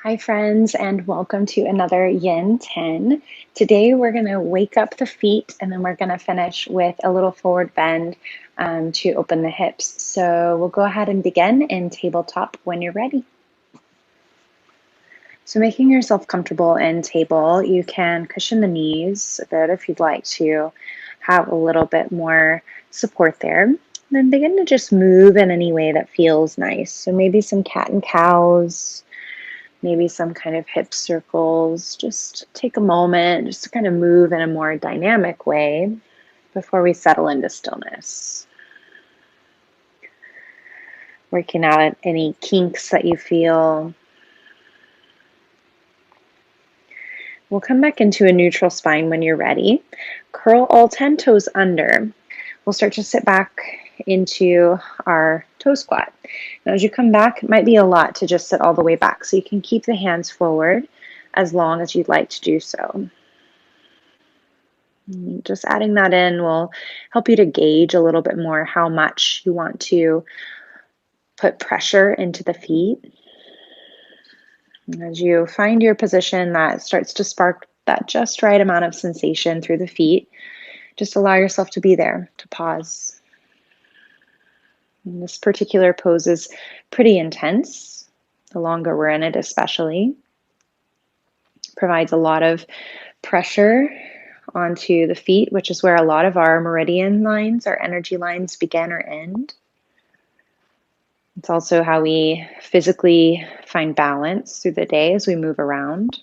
Hi friends, and welcome to another Yin 10. Today we're going to wake up the feet and then we're going to finish with a little forward bend to open the hips. So we'll go ahead and begin in tabletop when you're ready. So making yourself comfortable in table, you can cushion the knees a bit if you'd like to have a little bit more support there. Then begin to just move in any way that feels nice. So maybe some cat and cows, maybe some kind of hip circles. Just take a moment just to kind of move in a more dynamic way before we settle into stillness. Working out any kinks that you feel. We'll come back into a neutral spine when you're ready. Curl all 10 toes under. We'll start to sit back into our toe squat. Now as you come back, it might be a lot to just sit all the way back, so you can keep the hands forward as long as you'd like to do so. Just adding that in will help you to gauge a little bit more how much you want to put pressure into the feet. And as you find your position that starts to spark that just right amount of sensation through the feet, just allow yourself to be there, to pause. And this particular pose is pretty intense, the longer we're in it especially. Provides a lot of pressure onto the feet, which is where a lot of our meridian lines, our energy lines begin or end. It's also how we physically find balance through the day as we move around.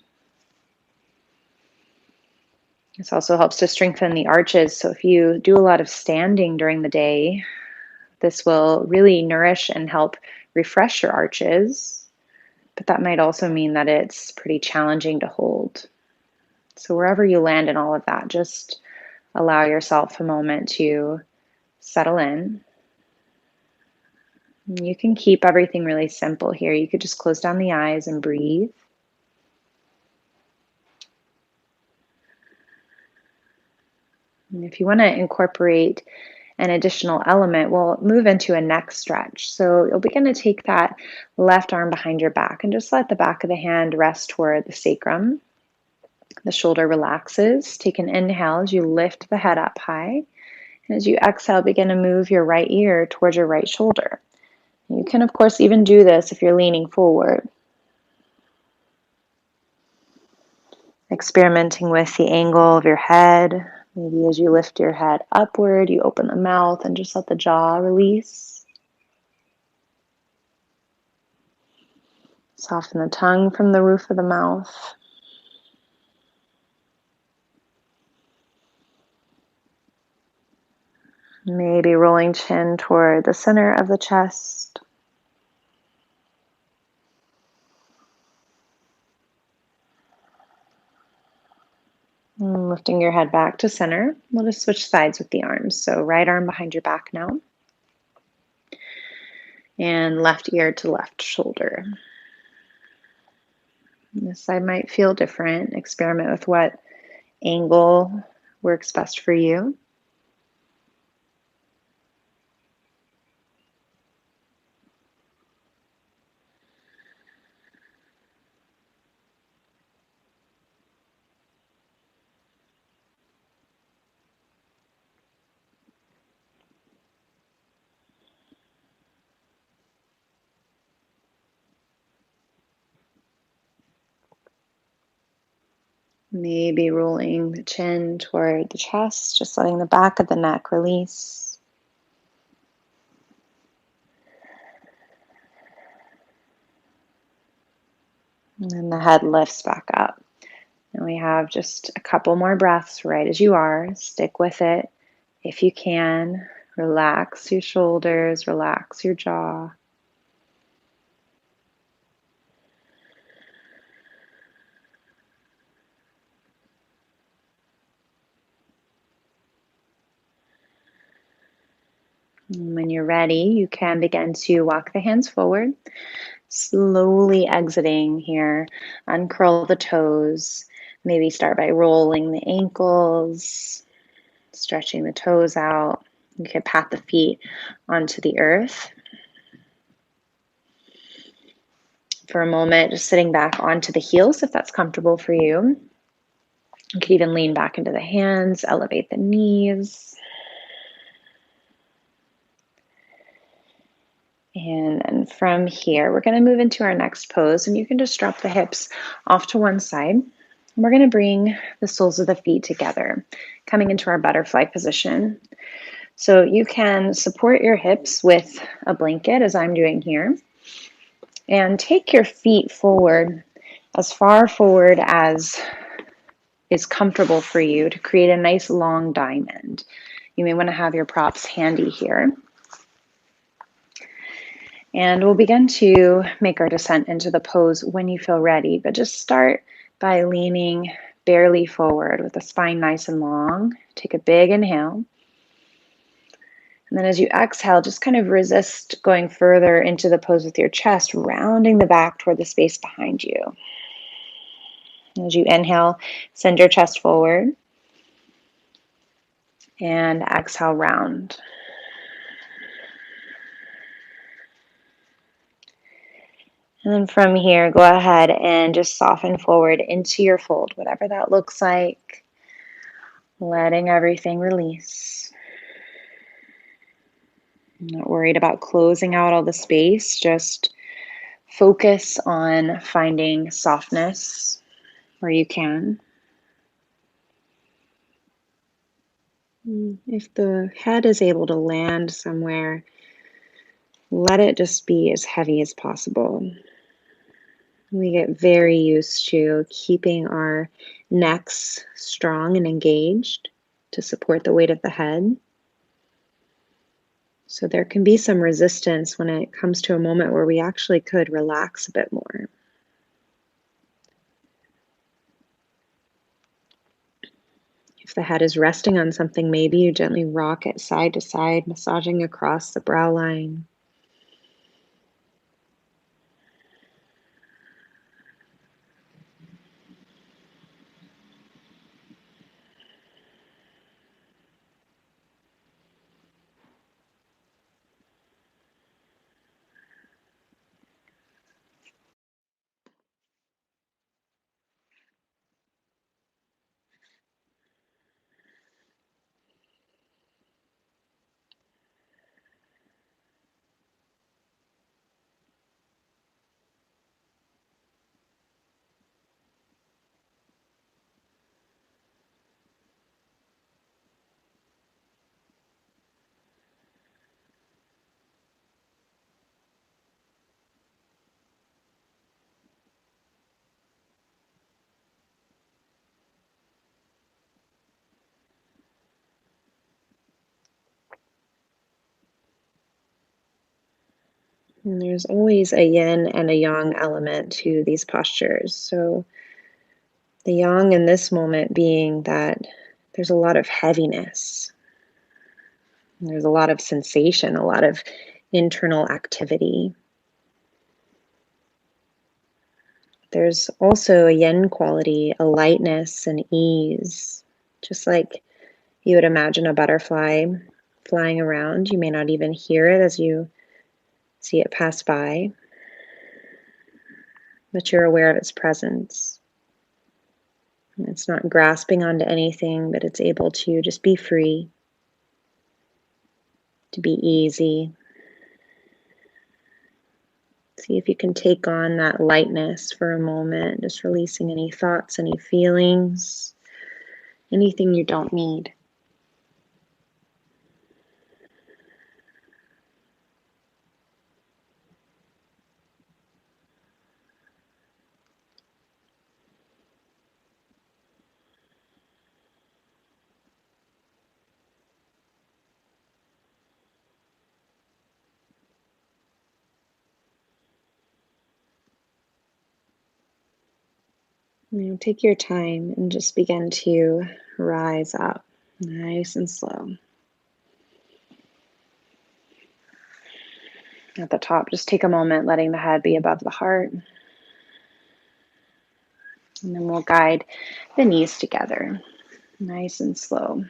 This also helps to strengthen the arches. So if you do a lot of standing during the day, this will really nourish and help refresh your arches. But that might also mean that it's pretty challenging to hold. So wherever you land in all of that, just allow yourself a moment to settle in. You can keep everything really simple here. You could just close down the eyes and breathe. And if you want to incorporate an additional element, we'll move into a neck stretch. So you'll begin to take that left arm behind your back and just let the back of the hand rest toward the sacrum. The shoulder relaxes. Take an inhale as you lift the head up high. And as you exhale, begin to move your right ear towards your right shoulder. You can, of course, even do this if you're leaning forward. Experimenting with the angle of your head. Maybe as you lift your head upward, you open the mouth and just let the jaw release. Soften the tongue from the roof of the mouth. Maybe rolling chin toward the center of the chest. And lifting your head back to center. We'll just switch sides with the arms. So right arm behind your back now. And left ear to left shoulder. This side might feel different. Experiment with what angle works best for you. Maybe rolling the chin toward the chest, just letting the back of the neck release. And then the head lifts back up. And we have just a couple more breaths right as you are. Stick with it if you can. Relax your shoulders, relax your jaw. And when you're ready, you can begin to walk the hands forward, slowly exiting here. Uncurl the toes. Maybe start by rolling the ankles, stretching the toes out. You can pat the feet onto the earth. For a moment, just sitting back onto the heels if that's comfortable for you. You could even lean back into the hands, elevate the knees. And then from here, we're going to move into our next pose, and you can just drop the hips off to one side. And we're going to bring the soles of the feet together, coming into our butterfly position. So you can support your hips with a blanket, as I'm doing here, and take your feet forward as far forward as is comfortable for you to create a nice long diamond. You may want to have your props handy here. And we'll begin to make our descent into the pose when you feel ready, but just start by leaning barely forward with the spine nice and long. Take a big inhale. And then as you exhale, just kind of resist going further into the pose with your chest, rounding the back toward the space behind you. As you inhale, send your chest forward. And exhale, round. And then from here, go ahead and just soften forward into your fold, whatever that looks like. Letting everything release. I'm not worried about closing out all the space. Just focus on finding softness where you can. If the head is able to land somewhere, let it just be as heavy as possible. We get very used to keeping our necks strong and engaged to support the weight of the head. So there can be some resistance when it comes to a moment where we actually could relax a bit more. If the head is resting on something, maybe you gently rock it side to side, massaging across the brow line. And there's always a yin and a yang element to these postures. So the yang in this moment being that there's a lot of heaviness. There's a lot of sensation, a lot of internal activity. There's also a yin quality, a lightness and ease, just like you would imagine a butterfly flying around. You may not even hear it as you see it pass by, but you're aware of its presence. And it's not grasping onto anything, but it's able to just be free, to be easy. See if you can take on that lightness for a moment, just releasing any thoughts, any feelings, anything you don't need. Take your time and just begin to rise up, nice and slow. At the top, just take a moment, letting the head be above the heart. And then we'll guide the knees together, nice and slow.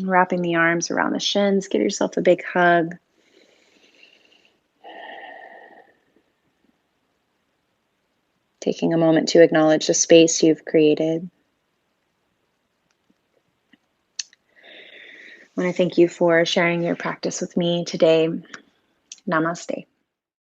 Wrapping the arms around the shins, give yourself a big hug. Taking a moment to acknowledge the space you've created. I want to thank you for sharing your practice with me today. Namaste.